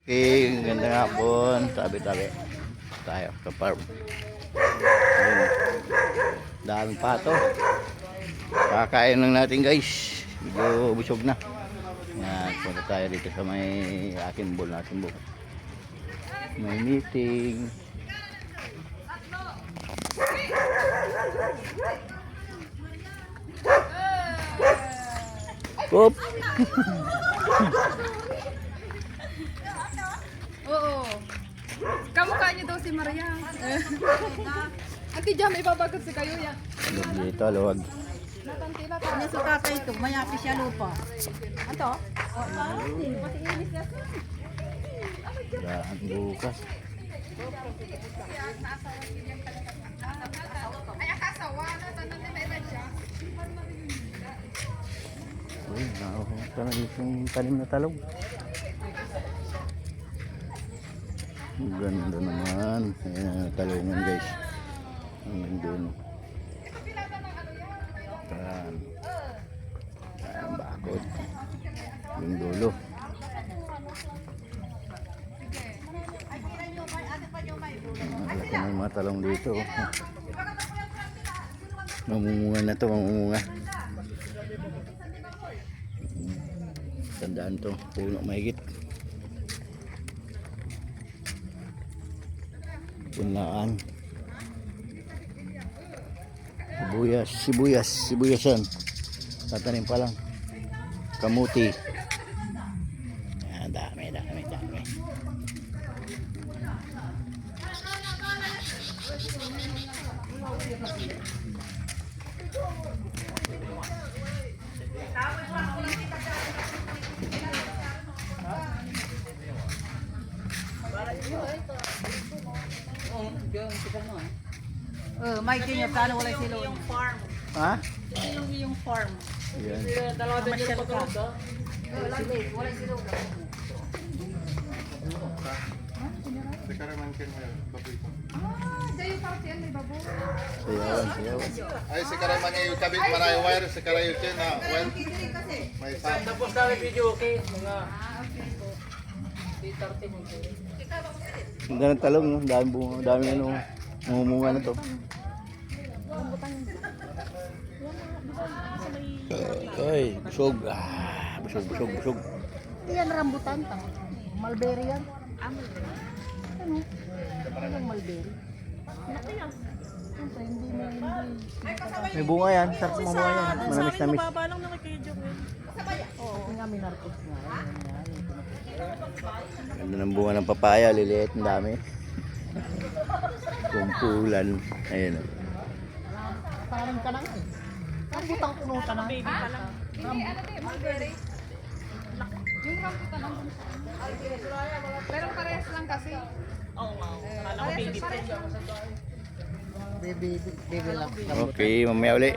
Okay, ganda nga po. Tabi-tabi tayo sa farm. Ayun. Daming pato. Kakain lang natin guys. Medyo busog na. Yan, punta tayo dito sa may akin bowl natin bukas. May meeting. Oop. Oo. Kamukha niyo daw si Maria. Ate Jam, ibabagot si kayo yan. Luwag dito, luwag. Natantila ka. Ano sa tatay ito? Mayapi siya lupa. Ato? Pati inis na siya. Daan bukas. Ay, akasawa na. Tanan nila siya. Uy, nakakita na dito yung tanim na talong. Ganda naman. Ayan, talungan guys. Ang doon. Ayan. Ayan, bakod. Yung dulo. Malaki na yung mga talong dito. Mamumunga na to, mamumunga. Tandaan to, puno mahigit. Punlaan. Sibuyasan. Tatanim pa lang. Kamuti. Ayan, dami. May kanya plano wala sila yung farm. Ha? Yung farm. Ayan. Dalawa din yung pagkakas. Wala sila. Siya yung parang may babo. Sayawan. Ay, si Karaman yung kabit maray wire, si Karayo Chen na well. May sa. Tapos namin video, okay? Mga 3:30 mo. Ganda ng talong, no? Dami ano, mamumunga na to. Ay, busog. Busog. Yan rambutan. Mulberry yan. Ano? Ano yung mulberry? Laki yan. Hindi. May bunga yan, sarap mamunga yan. Manamis. Mababa lang na kay Joel. Oo. Kasi nga minarkot nga. Ganda ng bunga ng papaya, liliit, ang dami. Kumpulan. Ayun. Parang ka na nga eh. Rambutang puno ka na. Baby pa lang. Hindi, ano din, mulberry. Yung rambutan ang pero parehas lang kasi. Oo nga. Akala ko baby pa. Baby lang. Okay, mamaya uli.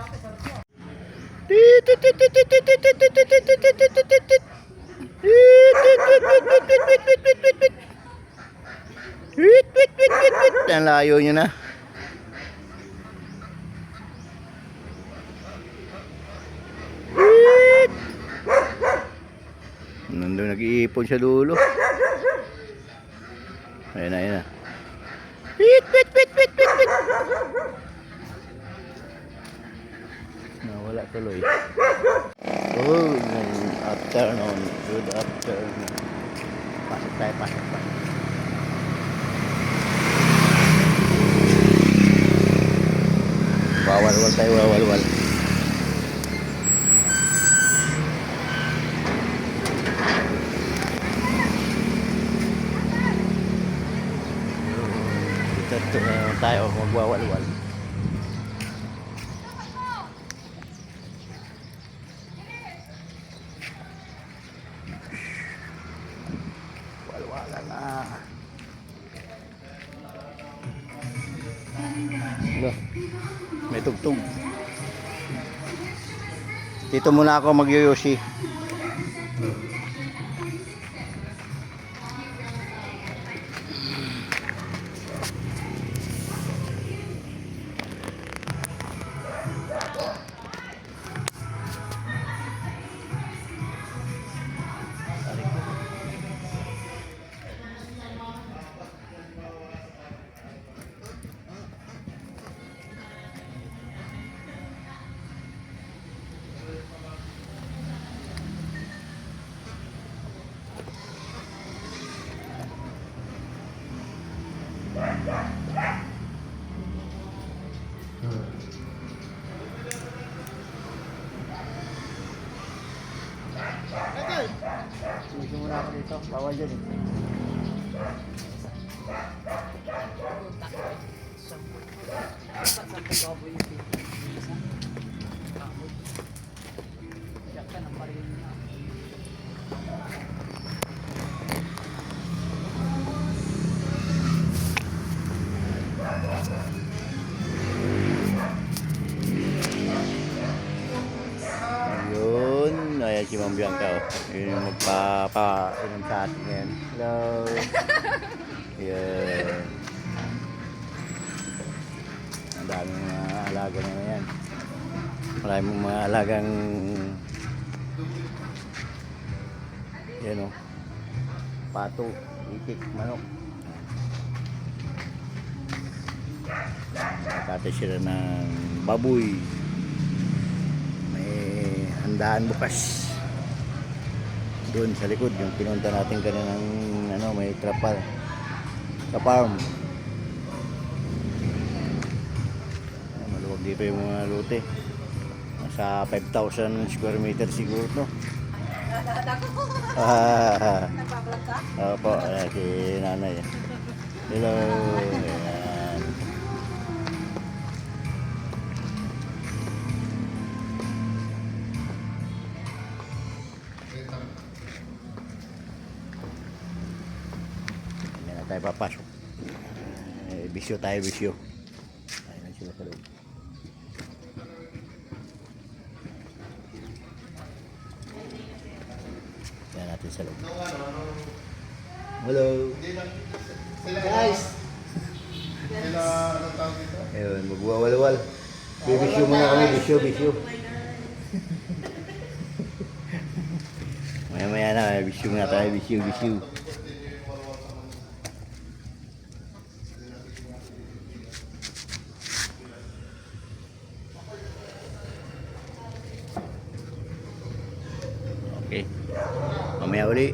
Ang layo nyo na. Nandun nag-iipon sa dulo. Ayan na. Nawala tuloy. Oh, good afternoon. Pasok tayo. Wawal tayo. Dito tayo magwawalwal. Walwala na. May tugtog. Dito muna ako magyoyosi. Sige muna ako dito. Bawal dyan eh. Yun, ayan si Ma'am Bianca. Oh. Yun yung magpapainom sa atin ngayon. Hello. Yan. Ang daming mga alaga niya na yan. Maraming mga alagang yan o. Pato, itik, manok. Nakatay sila ng baboy. Handaan bukas doon sa likod yung pinunta natin kaninang ano, may trapal sa farm. Maluwag dito yung mga lote, nasa 5,000 square meter siguro to. Nagbablog ka? Opo, ayan, si nanay. Hello. Ayan. Hindi na tayo papasok. Bisyo tayo, bisyo. Ayun na sila sa loob. Yan natin sa loob. Hello. Guys! Sila, anong tawag dito? Ayun, magwawalwal. Bibisyo muna kami, bisyo, bisyo. Maya-maya na, bisyo muna tayo, bisyo, bisyo. Okay. Mamaya uli.